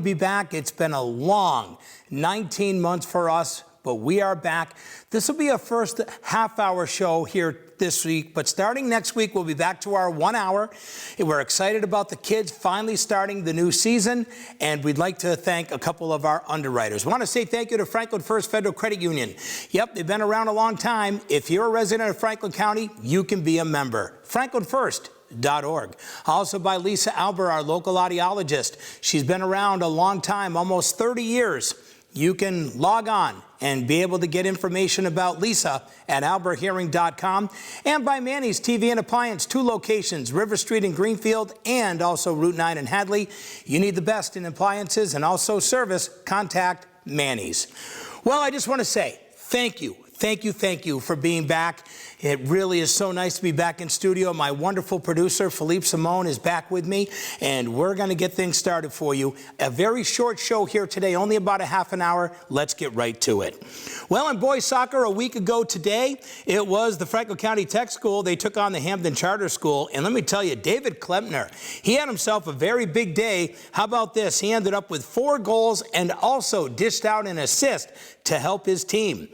be back. It's been a long 19 months for us, but we are back. This will be our first half-hour show here this week, but starting next week, we'll be back to our 1 hour. We're excited about the kids finally starting the new season, and we'd like to thank a couple of our underwriters. We want to say thank you to Franklin First Federal Credit Union. Yep, they've been around a long time. If you're a resident of Franklin County, you can be a member. FranklinFirst.org. Also by Lisa Alber, our local audiologist. She's been around a long time, almost 30 years. You can log on and be able to get information about Lisa at alberhearing.com. And by Manny's TV and Appliance, 2 locations, River Street in Greenfield and also Route 9 in Hadley. You need the best in appliances and also service, contact Manny's. Well, I just want to say thank you. Thank you for being back. It really is so nice to be back in studio. My wonderful producer, Philippe Simone, is back with me, and we're going to get things started for you. A very short show here today, only about a half an hour. Let's get right to it. Well, in boys soccer, a week ago today, it was the Franklin County Tech School. They took on the Hampden Charter School, and let me tell you, David Klepner, he had himself a very big day. How about this? He ended up with 4 goals and also dished out an assist to help his team.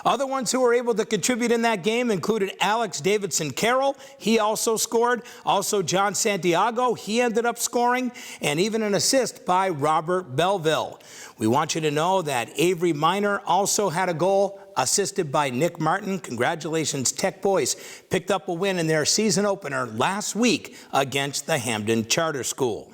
Other ones who were able to contribute in that game included Alex Davidson Carroll. He also scored. Also John Santiago, he ended up scoring, and even an assist by Robert Belleville. We want you to know that Avery Minor also had a goal, assisted by Nick Martin. Congratulations, Tech boys picked up a win in their season opener last week against the Hampden Charter School.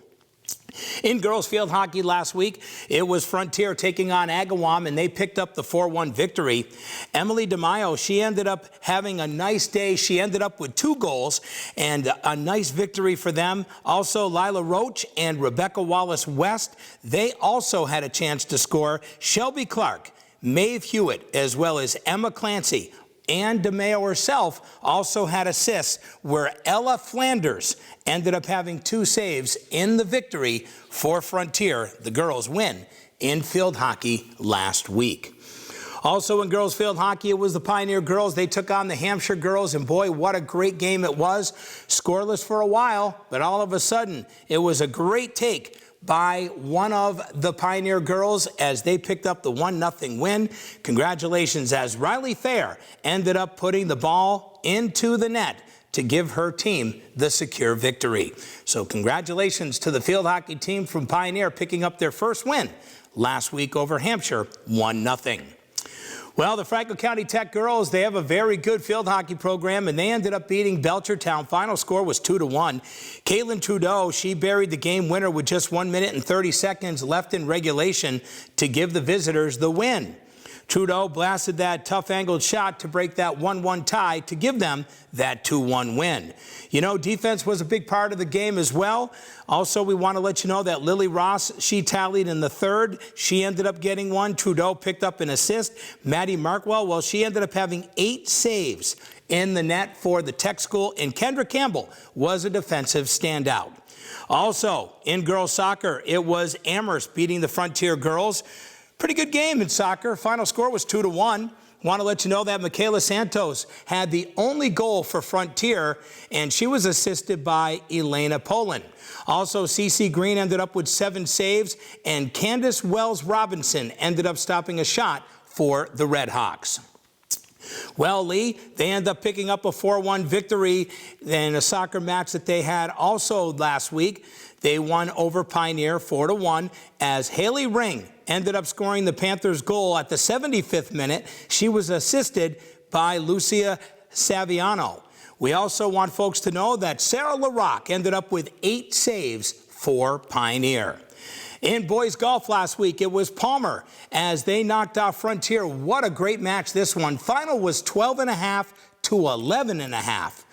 In girls field hockey last week, it was Frontier taking on Agawam, and they picked up the 4-1 victory. Emily DeMaio, she ended up having a nice day. She ended up with 2 goals and a nice victory for them. Also, Lila Roach and Rebecca Wallace-West, they also had a chance to score. Shelby Clark, Maeve Hewitt, as well as Emma Clancy, and DeMaio herself also had assists, where Ella Flanders ended up having 2 saves in the victory for Frontier. The girls win in field hockey last week. Also in girls field hockey, it was the Pioneer girls. They took on the Hampshire girls, and boy, what a great game it was. Scoreless for a while, but all of a sudden, it was a great take by one of the Pioneer girls as they picked up the 1-0 win. Congratulations, as Riley Thayer ended up putting the ball into the net to give her team the secure victory. So congratulations to the field hockey team from Pioneer picking up their first win last week over Hampshire, 1-0. Well, the Franklin County Tech girls, they have a very good field hockey program, and they ended up beating Belchertown. Final score was 2-1. Caitlin Trudeau, she buried the game winner with just 1 minute and 30 seconds left in regulation to give the visitors the win. Trudeau blasted that tough angled shot to break that 1-1 tie to give them that 2-1 win. You know, defense was a big part of the game as well. Also, we want to let you know that Lily Ross, she tallied in the 3rd. She ended up getting 1. Trudeau picked up an assist. Maddie Markwell, well, she ended up having 8 saves in the net for the Tech School, and Kendra Campbell was a defensive standout. Also, in girls soccer, it was Amherst beating the Frontier girls. Pretty good game in soccer. Final score was 2-1. Want to let you know that Michaela Santos had the only goal for Frontier, and she was assisted by Elena Poland. Also, CeCe Green ended up with 7 saves, and Candace Wells Robinson ended up stopping a shot for the Red Hawks. Well, Lee, they end up picking up a 4-1 victory in a soccer match that they had also last week. They won over Pioneer 4-1 as Haley Ring ended up scoring the Panthers' goal at the 75th minute. She was assisted by Lucia Saviano. We also want folks to know that Sarah LaRock ended up with 8 saves for Pioneer. In boys golf last week, it was Palmer as they knocked off Frontier. What a great match this one. Final was 12.5 to 11.5.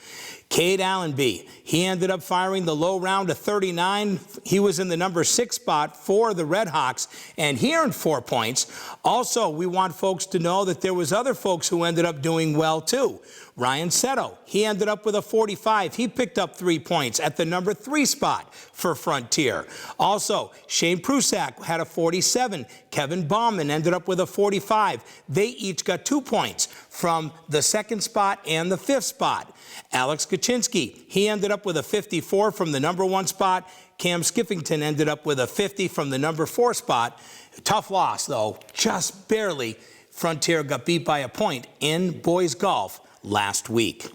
Cade Allenby, he ended up firing the low round to 39. He was in the number 6 spot for the Red Hawks, and he earned 4 points. Also, we want folks to know that there was other folks who ended up doing well too. Ryan Seto, he ended up with a 45. He picked up 3 points at the number 3 spot for Frontier. Also, Shane Prusak had a 47. Kevin Bauman ended up with a 45. They each got 2 points from the 2nd spot and the 5th spot. Alex Kaczynski, he ended up with a 54 from the number 1 spot. Cam Skiffington ended up with a 50 from the number 4 spot. Tough loss, though, just barely. Frontier got beat by a point in boys golf last week.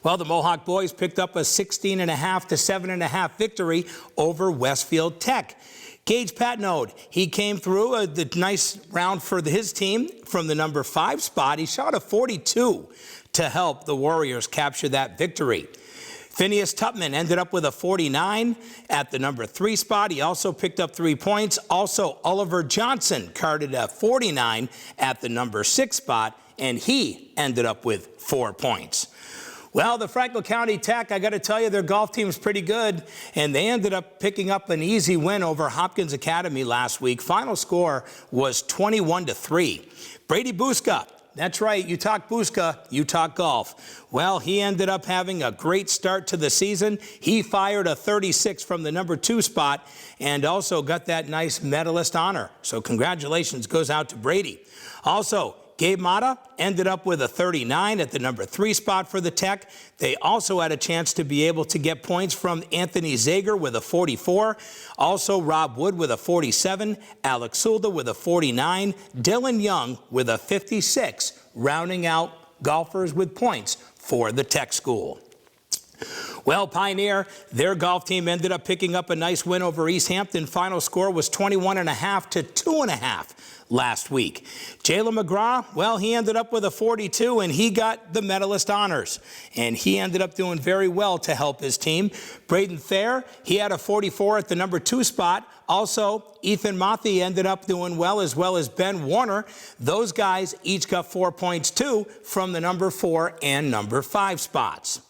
Well, the Mohawk boys picked up a 16.5 to 7.5 victory over Westfield Tech. Gage Patnode, he came through the nice round for his team from the number 5 spot. He shot a 42 to help the Warriors capture that victory. Phineas Tupman ended up with a 49 at the number 3 spot. He also picked up 3 points. Also, Oliver Johnson carded a 49 at the number 6 spot, and he ended up with 4 points. Well, the Franklin County Tech, I got to tell you, their golf team is pretty good, and they ended up picking up an easy win over Hopkins Academy last week. Final score was 21-3. Brady Buska, that's right, you talk Buska, you talk golf. Well, he ended up having a great start to the season. He fired a 36 from the number 2 spot and also got that nice medalist honor. So congratulations goes out to Brady. Also, Gabe Mata ended up with a 39 at the number 3 spot for the Tech. They also had a chance to be able to get points from Anthony Zager with a 44. Also, Rob Wood with a 47. Alex Sulda with a 49. Dylan Young with a 56, rounding out golfers with points for the Tech school. Well, Pioneer, their golf team ended up picking up a nice win over East Hampton. Final score was 21.5 to 2.5 last week. Jalen McGraw, well, he ended up with a 42, and he got the medalist honors. And he ended up doing very well to help his team. Braden Thayer, he had a 44 at the number 2 spot. Also, Ethan Mothy ended up doing well as Ben Warner. Those guys each got 4 points, too, from the number 4 and number 5 spots.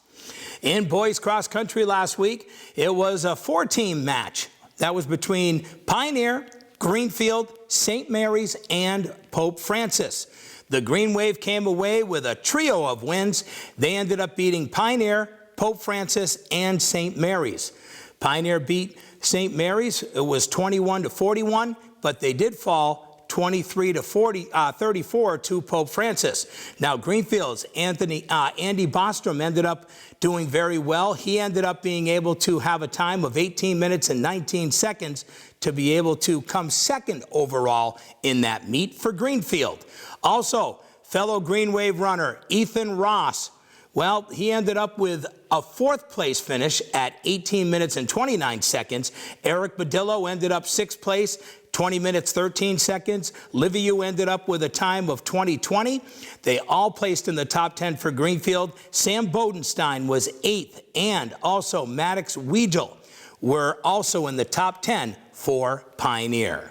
In boys cross country last week, it was a 4-team match. That was between Pioneer, Greenfield, St. Mary's, and Pope Francis. The Green Wave came away with a trio of wins. They ended up beating Pioneer, Pope Francis, and St. Mary's. Pioneer beat St. Mary's. It was 21-41, but they did fall 23-34 to Pope Francis. Now, Greenfield's Andy Bostrom ended up doing very well. He ended up being able to have a time of 18 minutes and 19 seconds to be able to come second overall in that meet for Greenfield. Also, fellow Green Wave runner Ethan Ross, well, he ended up with a 4th place finish at 18 minutes and 29 seconds. Eric Badillo ended up 6th place, 20 minutes, 13 seconds. Liviu ended up with a time of 20:20. They all placed in the top 10 for Greenfield. Sam Bodenstein was 8th, and also Maddox Weigel were also in the top 10 for Pioneer.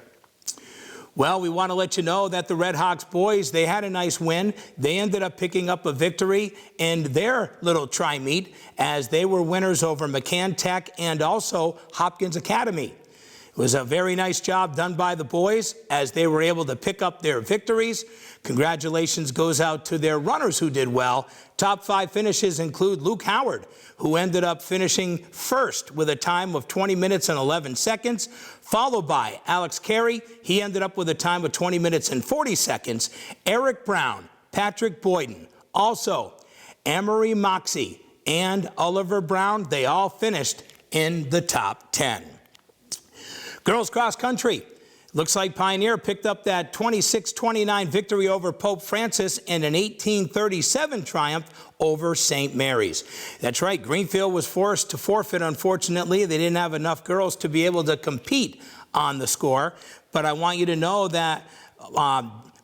Well, we want to let you know that the Red Hawks boys, they had a nice win. They ended up picking up a victory in their little tri-meet as they were winners over McCann Tech and also Hopkins Academy. It was a very nice job done by the boys as they were able to pick up their victories. Congratulations goes out to their runners who did well. Top 5 finishes include Luke Howard, who ended up finishing 1st with a time of 20 minutes and 11 seconds, followed by Alex Carey. He ended up with a time of 20 minutes and 40 seconds. Eric Brown, Patrick Boyden, also Amory Moxie, and Oliver Brown, they all finished in the top 10. Girls cross country. Looks like Pioneer picked up that 26-29 victory over Pope Francis and an 18-37 triumph over St. Mary's. That's right, Greenfield was forced to forfeit, unfortunately. They didn't have enough girls to be able to compete on the score. But I want you to know that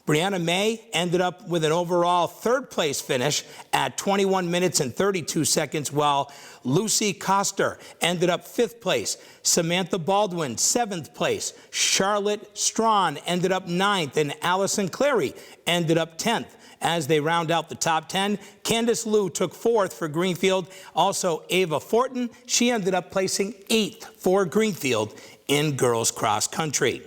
Brianna May ended up with an overall 3rd place finish at 21 minutes and 32 seconds, while Lucy Coster ended up 5th place. Samantha Baldwin, 7th place. Charlotte Strawn ended up 9th, and Allison Clary ended up 10th. As they round out the top 10, Candace Liu took 4th for Greenfield. Also, Ava Fortin, she ended up placing 8th for Greenfield in girls cross country.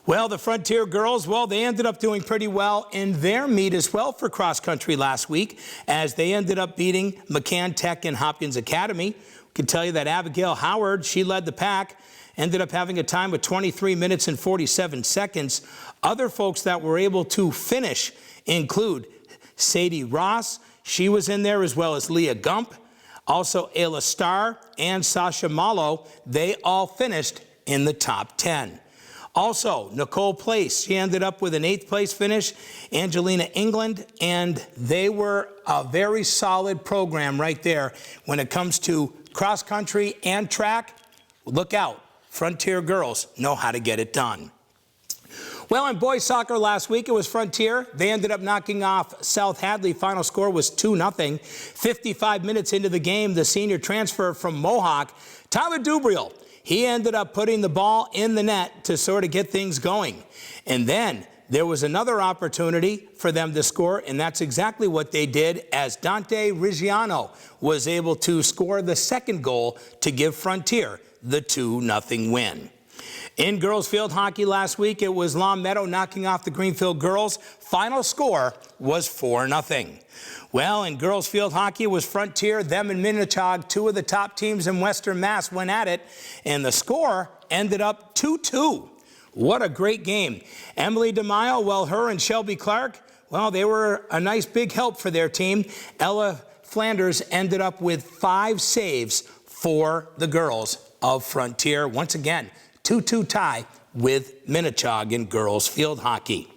Well, the Frontier girls, well, they ended up doing pretty well in their meet as well for cross country last week as they ended up beating McCann Tech and Hopkins Academy. We can tell you that Abigail Howard, she led the pack, ended up having a time of 23 minutes and 47 seconds. Other folks that were able to finish include Sadie Ross. She was in there, as well as Leah Gump, also Ayla Starr and Sasha Malo. They all finished in the top 10. Also, Nicole Place, she ended up with an 8th place finish. Angelina England, and they were a very solid program right there when it comes to cross country and track. Look out, Frontier girls know how to get it done. Well, in boys soccer last week, it was Frontier. They ended up knocking off South Hadley. Final score was 2-0. 55 minutes into the game, the senior transfer from Mohawk, Tyler Dubriel, he ended up putting the ball in the net to sort of get things going. And then there was another opportunity for them to score, and that's exactly what they did, as Dante Reggiano was able to score the second goal to give Frontier the 2-0 win. In girls field hockey last week, it was Long Meadow knocking off the Greenfield girls. Final score was 4-0. Well, in girls field hockey, it was Frontier, them and Minnetonka, two of the top teams in Western Mass, went at it, and the score ended up 2-2. What a great game. Emily DeMaio, well, her and Shelby Clark, well, they were a nice big help for their team. Ella Flanders ended up with 5 saves for the girls of Frontier. Once again, 2-2 tie with Minnetonka in girls field hockey.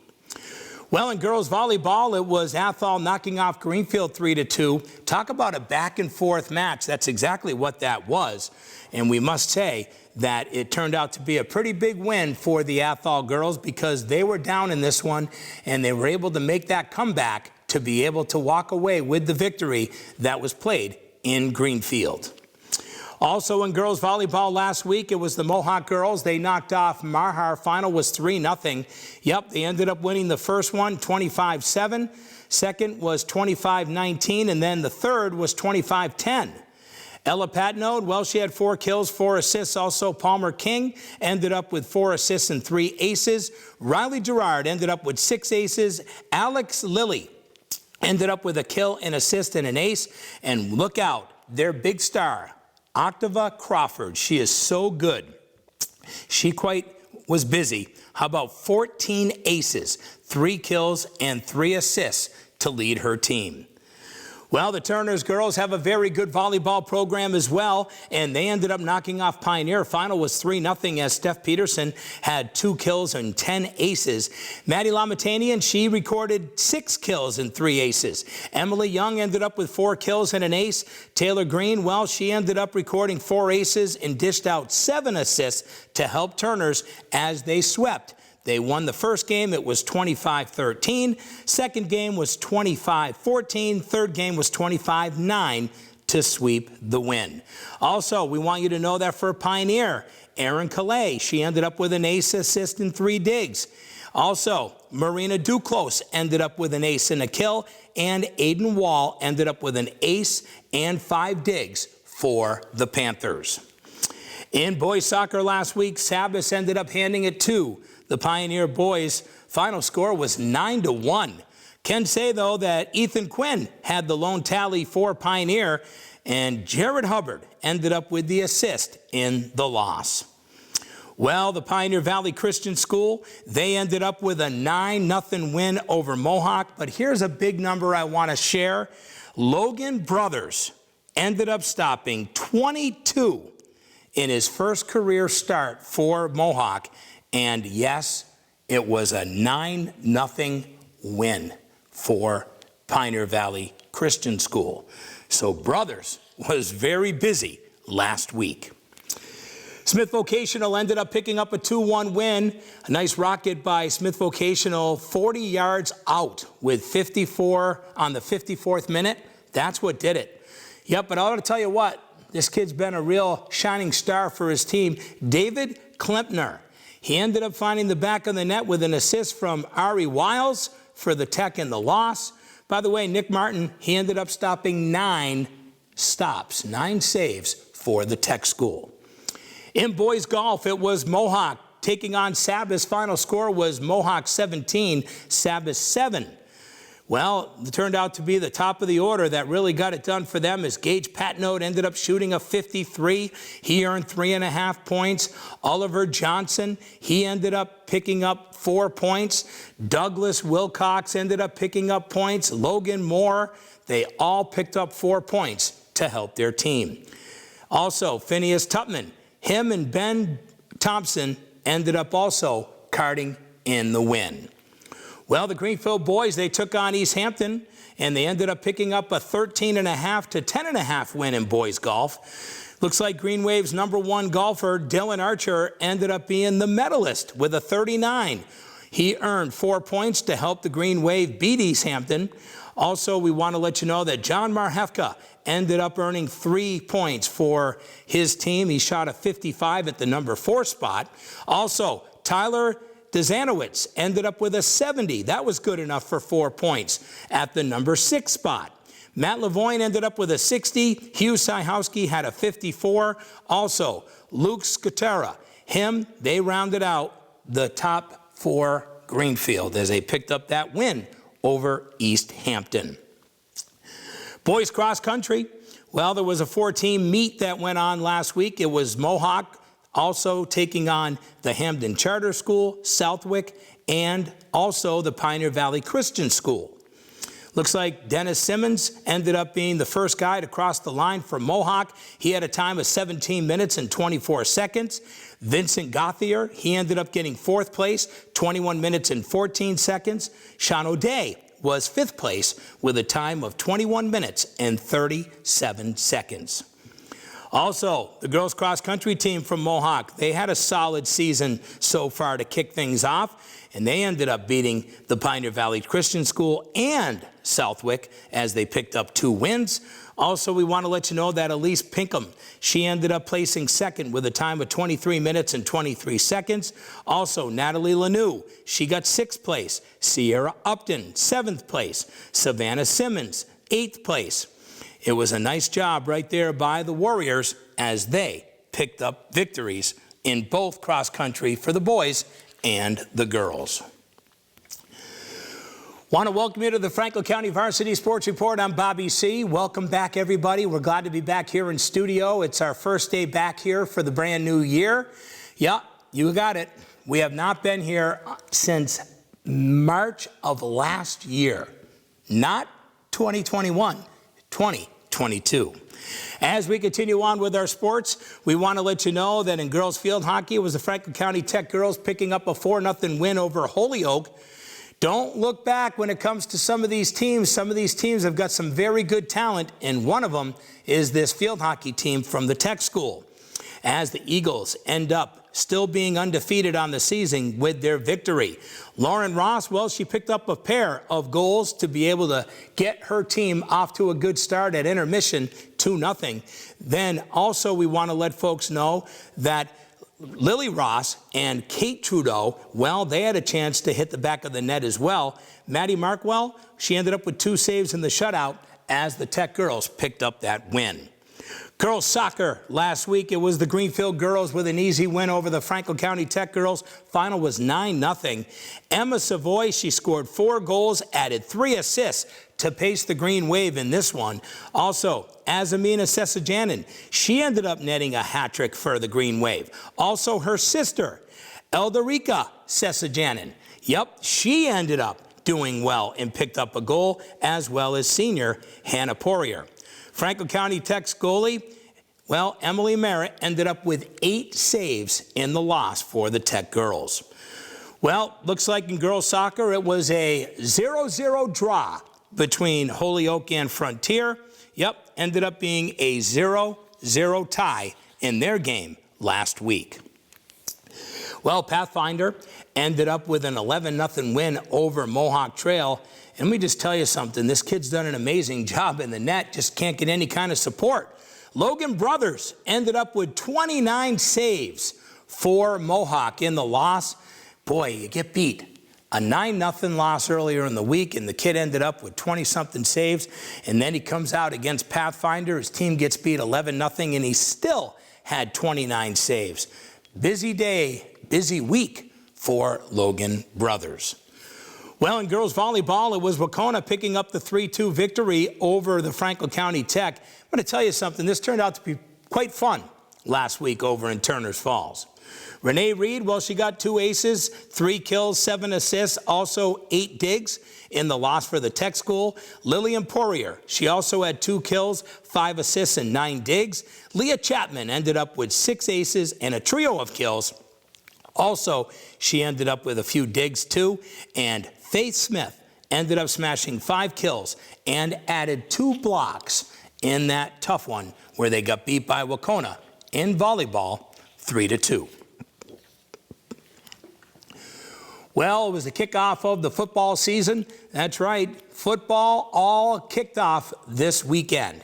Well, in girls volleyball, it was Athol knocking off Greenfield 3-2. Talk about a back-and-forth match. That's exactly what that was. And we must say that it turned out to be a pretty big win for the Athol girls, because they were down in this one, and they were able to make that comeback to be able to walk away with the victory that was played in Greenfield. Also in girls volleyball last week, it was the Mohawk Girls. They knocked off Marhar. Final was 3-0. Yep, they ended up winning the first one 25-7. Second was 25-19, and then the third was 25-10. Ella Patnode, well, she had 4 kills, 4 assists. Also, Palmer King ended up with 4 assists and 3 aces. Riley Gerard ended up with 6 aces. Alex Lilly ended up with a kill, an assist, and an ace. And look out, their big star, Octava Crawford. She is so good. She quite was busy. How about 14 aces, 3 kills, and 3 assists to lead her team? Well, the Turners girls have a very good volleyball program as well, and they ended up knocking off Pioneer. Final was 3-0 as Steph Peterson had 2 kills and 10 aces. Maddie Lamatanian, she recorded 6 kills and 3 aces. Emily Young ended up with 4 kills and an ace. Taylor Green, well, she ended up recording 4 aces and dished out 7 assists to help Turners as they swept. They won the first game, it was 25-13. Second game was 25-14. Third game was 25-9 to sweep the win. Also, we want you to know that for Pioneer, Erin Calais, she ended up with an ace, assist, and 3 digs. Also, Marina Duclos ended up with an ace and a kill, and Aiden Wall ended up with an ace and 5 digs for the Panthers. In boys soccer last week, Sabas ended up handing it to the Pioneer boys. Final score was 9-1. Can say, though, that Ethan Quinn had the lone tally for Pioneer, and Jared Hubbard ended up with the assist in the loss. Well, the Pioneer Valley Christian School, they ended up with a 9-0 win over Mohawk. But here's a big number I want to share. Logan Brothers ended up stopping 22 in his first career start for Mohawk. And yes, it was a 9-0 win for Pioneer Valley Christian School. So Brothers was very busy last week. Smith Vocational ended up picking up a 2-1 win. A nice rocket by Smith Vocational, 40 yards out with 54 on the 54th minute. That's what did it. Yep, but I ought to tell you what, this kid's been a real shining star for his team. David Klempner. He ended up finding the back of the net with an assist from Ari Wiles for the Tech in the loss. By the way, Nick Martin, he ended up stopping 9 stops, 9 saves for the Tech school. In boys golf, it was Mohawk taking on Sabas. Final score was Mohawk 17, Sabas 7. Well, it turned out to be the top of the order that really got it done for them as Gage Patnode ended up shooting a 53. He earned 3.5 points. Oliver Johnson, he ended up picking up 4 points. Douglas Wilcox ended up picking up points. Logan Moore, they all picked up 4 points to help their team. Also, Phineas Tupman, him and Ben Thompson ended up also carding in the win. Well, the Greenfield boys, they took on East Hampton, and they ended up picking up a 13.5 to 10.5 win in boys golf. Looks like Green Wave's #1 golfer, Dylan Archer, ended up being the medalist with a 39. He earned 4 points to help the Green Wave beat East Hampton. Also, we want to let you know that John Marhefka ended up earning 3 points for his team. He shot a 55 at the #4 spot. Also, Tyler Dzanowicz ended up with a 70. That was good enough for 4 points at the #6 spot. Matt Lavoine ended up with a 60. Hugh Syhowski had a 54. Also, Luke Scutera, they rounded out the top 4 Greenfield as they picked up that win over East Hampton. Boys cross country, well, there was a 4-team meet that went on last week. It was Mohawk also taking on the Hamden Charter School, Southwick, and also the Pioneer Valley Christian School. Looks like Dennis Simmons ended up being the first guy to cross the line for Mohawk. He had a time of 17 minutes and 24 seconds. Vincent Gauthier, he ended up getting 4th place, 21 minutes and 14 seconds. Sean O'Day was 5th place with a time of 21 minutes and 37 seconds. Also, the girls cross-country team from Mohawk, they had a solid season so far to kick things off, and they ended up beating the Pioneer Valley Christian School and Southwick as they picked up 2 wins. Also, we want to let you know that Elise Pinkham, she ended up placing 2nd with a time of 23 minutes and 23 seconds. Also, Natalie Lanou, she got 6th place. Sierra Upton, 7th place. Savannah Simmons, 8th place. It was a nice job right there by the Warriors as they picked up victories in both cross country for the boys and the girls. Want to welcome you to the Franklin County Varsity Sports Report. I'm Bobby C. Welcome back, everybody. We're glad to be back here in studio. It's our first day back here for the brand new year. Yeah, you got it. We have not been here since March of last year, not 2021. 2022. As we continue on with our sports, we want to let you know that in girls field hockey, it was the Franklin County Tech girls picking up a 4-0 win over Holyoke. Don't look back when it comes to some of these teams. Some of these teams have got some very good talent, and one of them is this field hockey team from the Tech School. As the Eagles end up still being undefeated on the season with their victory. Lauren Ross, well, she picked up a pair of goals to be able to get her team off to a good start at intermission, 2-0. Then also we want to let folks know that Lily Ross and Kate Trudeau, well, they had a chance to hit the back of the net as well. Maddie Markwell, she ended up with 2 saves in the shutout as the Tech girls picked up that win. Girls soccer last week, it was the Greenfield girls with an easy win over the Franklin County Tech girls. Final was 9-0. Emma Savoy, she scored 4 goals, added 3 assists to pace the Green Wave in this one. Also, Azamina Sesajanin, she ended up netting a hat trick for the Green Wave. Also, her sister, Elderica Sesajanin, yep, she ended up doing well and picked up a goal, as well as senior Hannah Poirier. Franklin County Tech's goalie, well, Emily Merritt ended up with 8 saves in the loss for the Tech girls. Well, looks like in girls soccer, it was a 0-0 draw between Holyoke and Frontier. Yep, ended up being a 0-0 tie in their game last week. Well, Pathfinder ended up with an 11-0 win over Mohawk Trail. And let me just tell you something, this kid's done an amazing job in the net, just can't get any kind of support. Logan Brothers ended up with 29 saves for Mohawk in the loss. Boy, you get beat. A 9-0 loss earlier in the week, and the kid ended up with 20-something saves, and then he comes out against Pathfinder. His team gets beat 11-0, and he still had 29 saves. Busy day, busy week for Logan Brothers. Well, in girls volleyball, it was Wauconah picking up the 3-2 victory over the Franklin County Tech. I'm going to tell you something. This turned out to be quite fun last week over in Turner's Falls. Renee Reed, well, she got 2 aces, 3 kills, 7 assists, also 8 digs in the loss for the Tech school. Lillian Poirier, she also had 2 kills, 5 assists, and 9 digs. Leah Chapman ended up with 6 aces and a trio of kills. Also, she ended up with a few digs too. And Faith Smith ended up smashing 5 kills and added 2 blocks in that tough one where they got beat by Wauconah in volleyball 3-2. Well, it was the kickoff of the football season. That's right, football all kicked off this weekend.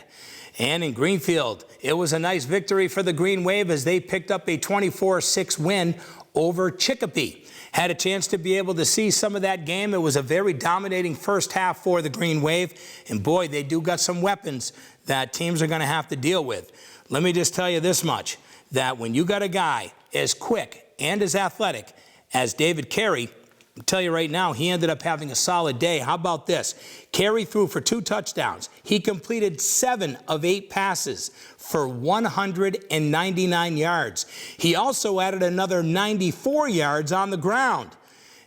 And in Greenfield, it was a nice victory for the Green Wave as they picked up a 24-6 win over Chicopee. Had a chance to be able to see some of that game. It was a very dominating first half for the Green Wave. And boy, they do got some weapons that teams are going to have to deal with. Let me just tell you this much, that when you got a guy as quick and as athletic as David Carey, I'll tell you right now, he ended up having a solid day. How about this? Carey threw for 2 touchdowns. He completed 7 of 8 passes for 199 yards. He also added another 94 yards on the ground.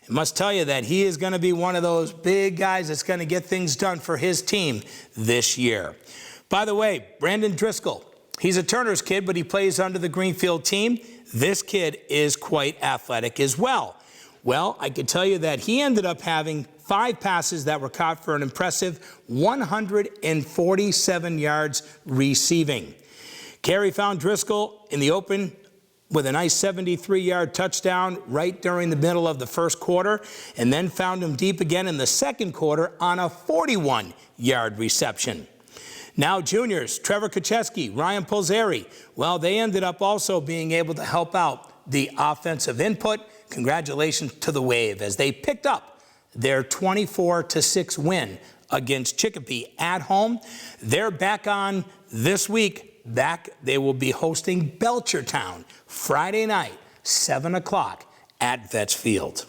I must tell you that he is going to be one of those big guys that's going to get things done for his team this year. By the way, Brandon Driscoll, he's a Turner's kid, but he plays under the Greenfield team. This kid is quite athletic as well. Well, I can tell you that he ended up having 5 passes that were caught for an impressive 147 yards receiving. Carey found Driscoll in the open with a nice 73-yard touchdown right during the middle of the first quarter, and then found him deep again in the second quarter on a 41-yard reception. Now juniors, Trevor Kacheski, Ryan Polzeri, well, they ended up also being able to help out the offensive input. Congratulations to the Wave as they picked up their 24-6 win against Chicopee at home. They're back on this week. They will be hosting Belchertown Friday night, 7 o'clock at Vets Field.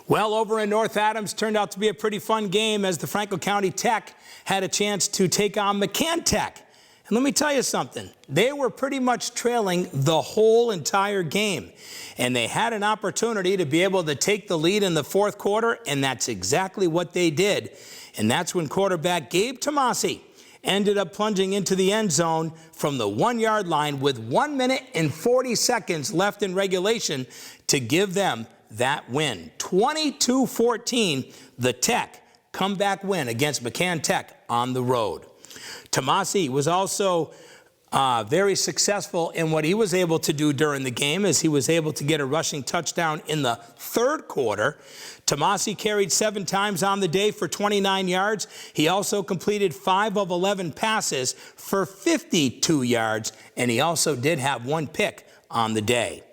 Well, over in North Adams, turned out to be a pretty fun game as the Franklin County Tech had a chance to take on McCann Tech. And let me tell you something, they were pretty much trailing the whole entire game. And they had an opportunity to be able to take the lead in the fourth quarter, and that's exactly what they did. And that's when quarterback Gabe Tomasi ended up plunging into the end zone from the 1-yard line with 1 minute and 40 seconds left in regulation to give them that win. 22-14, the Tech comeback win against McCann Tech on the road. Tomasi was also very successful in what he was able to do during the game, as he was able to get a rushing touchdown in the third quarter. Tomasi carried 7 times on the day for 29 yards. He also completed 5 of 11 passes for 52 yards, and he also did have 1 pick on the day.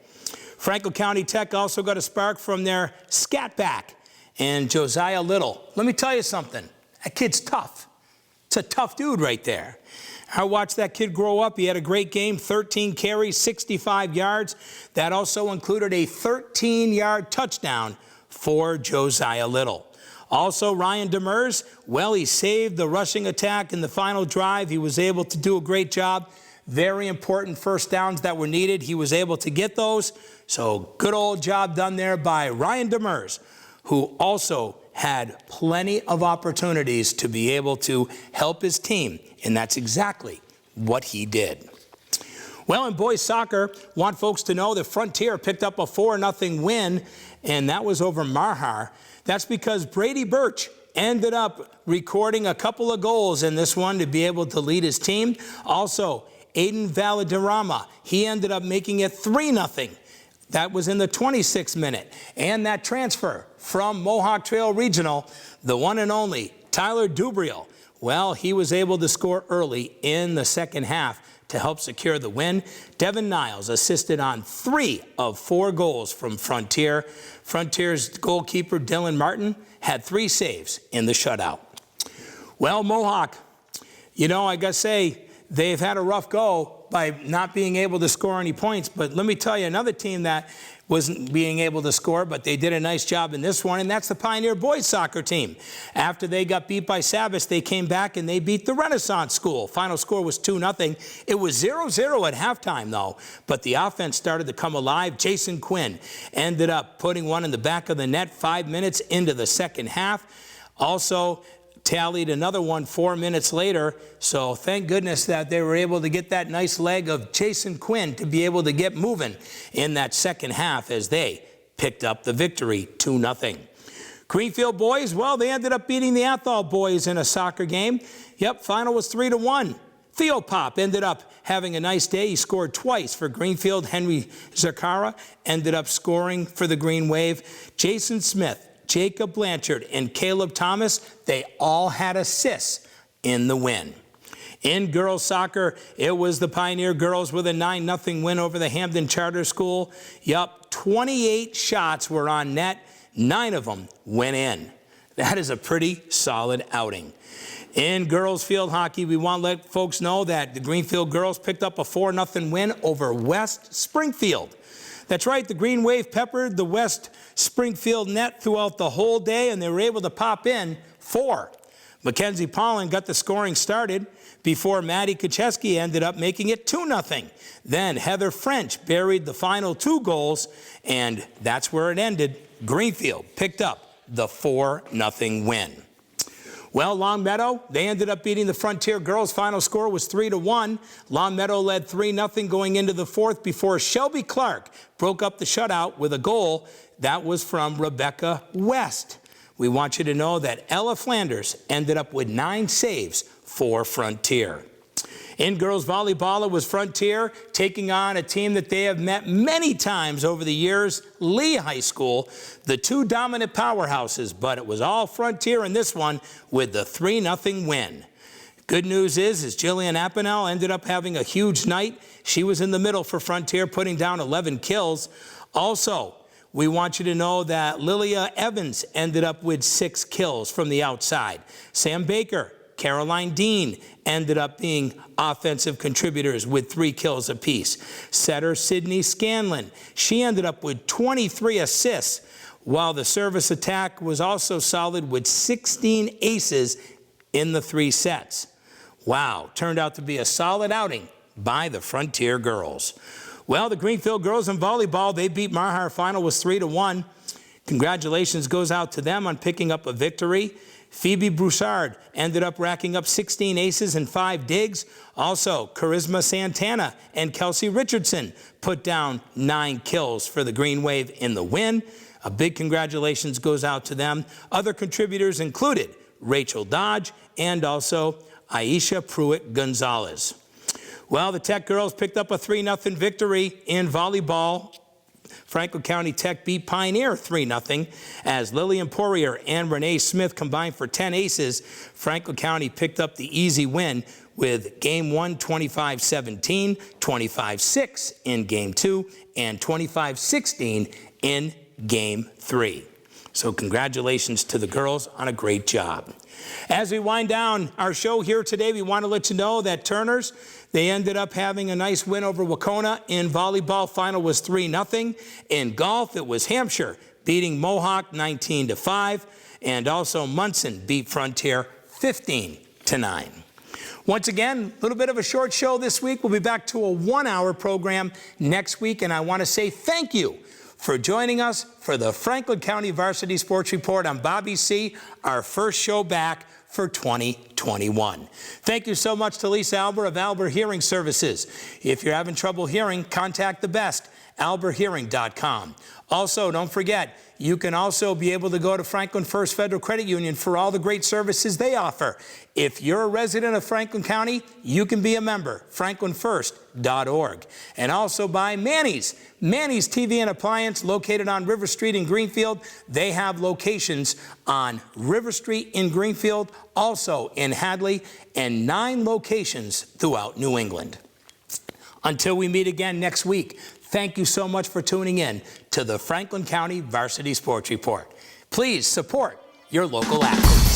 Franklin County Tech also got a spark from their scat back and Josiah Little. Let me tell you something, that kid's tough. It's a tough dude right there. I watched that kid grow up. He had a great game, 13 carries, 65 yards. That also included a 13-yard touchdown for Josiah Little. Also, Ryan Demers, well, he saved the rushing attack in the final drive. He was able to do a great job. Very important first downs that were needed. He was able to get those. So good old job done there by Ryan Demers, who also had plenty of opportunities to be able to help his team, and that's exactly what he did. Well, in boys soccer, want folks to know that Frontier picked up a 4-0 win, and that was over Marhar. That's because Brady Birch ended up recording a couple of goals in this one to be able to lead his team. Also, Aiden Valaderrama, he ended up making it 3-0. That was in the 26th minute. And that transfer from Mohawk Trail Regional, the one and only Tyler Dubriel, well, he was able to score early in the second half to help secure the win. Devin Niles assisted on 3 of 4 goals from Frontier. Frontier's goalkeeper, Dylan Martin, had 3 saves in the shutout. Well, Mohawk, you know, I gotta say, they've had a rough go by not being able to score any points. But let me tell you, another team that wasn't being able to score, but they did a nice job in this one, and that's the Pioneer boys soccer team. After they got beat by Savage, they came back and they beat the Renaissance School. Final score was 2-0. It was 0-0 at halftime, though, but the offense started to come alive. Jason Quinn ended up putting one in the back of the net 5 minutes into the second half. Also tallied another one 4 minutes later, so thank goodness that they were able to get that nice leg of Jason Quinn to be able to get moving in that second half as they picked up the victory 2-0. Greenfield boys, well, they ended up beating the Athol boys in a soccer game. Yep, final was 3-1. Theo Pop ended up having a nice day. He scored twice for Greenfield. Henry Zakara ended up scoring for the Green Wave. Jason Smith, Jacob Blanchard, and Caleb Thomas, they all had assists in the win. In girls soccer, it was the Pioneer girls with a 9-0 win over the Hampton Charter School. Yup, 28 shots were on net, 9 of them went in. That is a pretty solid outing. In girls field hockey, we want to let folks know that the Greenfield girls picked up a 4-0 win over West Springfield. That's right, the Green Wave peppered the West Springfield net throughout the whole day, and they were able to pop in 4. Mackenzie Pollen got the scoring started before Maddie Kacheski ended up making it 2-0. Then Heather French buried the final 2 goals, and that's where it ended. Greenfield picked up the 4-0 win. Well, Longmeadow, they ended up beating the Frontier girls. Final score was 3-1. Longmeadow led 3-0 going into the 4th before Shelby Clark broke up the shutout with a goal. That was from Rebecca West. We want you to know that Ella Flanders ended up with 9 saves for Frontier. In girls volleyball, it was Frontier taking on a team that they have met many times over the years, Lee High School, the 2 dominant powerhouses, but it was all Frontier in this one with the 3-0 win. Good news is Jillian Apanel ended up having a huge night. She was in the middle for Frontier, putting down 11 kills. Also, we want you to know that Lilia Evans ended up with 6 kills from the outside. Sam Baker, Caroline Dean ended up being offensive contributors with 3 kills apiece. Setter Sydney Scanlon, she ended up with 23 assists, while the service attack was also solid with 16 aces in the 3 sets. Wow, turned out to be a solid outing by the Frontier girls. Well, the Greenfield girls in volleyball, they beat Marhar. Final was 3-1. Congratulations goes out to them on picking up a victory. Phoebe Broussard ended up racking up 16 aces and 5 digs. Also, Charisma Santana and Kelsey Richardson put down 9 kills for the Green Wave in the win. A big congratulations goes out to them. Other contributors included Rachel Dodge and also Aisha Pruitt Gonzalez. Well, the Tech girls picked up a 3-0 victory in volleyball. Franklin County Tech beat Pioneer 3-0 as Lillian Poirier and Renee Smith combined for 10 aces. Franklin County picked up the easy win with Game 1 25-17, 25-6 in Game 2, and 25-16 in Game 3. So congratulations to the girls on a great job. As we wind down our show here today, we want to let you know that Turners, they ended up having a nice win over Wacona. In volleyball, final was 3-0. In golf, it was Hampshire beating Mohawk 19-5. And also Munson beat Frontier 15-9. Once again, a little bit of a short show this week. We'll be back to a 1-hour program next week. And I want to say thank you for joining us for the Franklin County Varsity Sports Report on Bobby C., our first show back for 2021. Thank you so much to Lisa Albert of Albert Hearing Services. If you're having trouble hearing, contact the best, alberthearing.com. Also, don't forget, you can also be able to go to Franklin First Federal Credit Union for all the great services they offer. If you're a resident of Franklin County, you can be a member, franklinfirst.org. And also by Manny's. Manny's TV and Appliance, located on River Street in Greenfield. They have locations on River Street in Greenfield, also in Hadley, and 9 locations throughout New England. Until we meet again next week, thank you so much for tuning in to the Franklin County Varsity Sports Report. Please support your local athletes.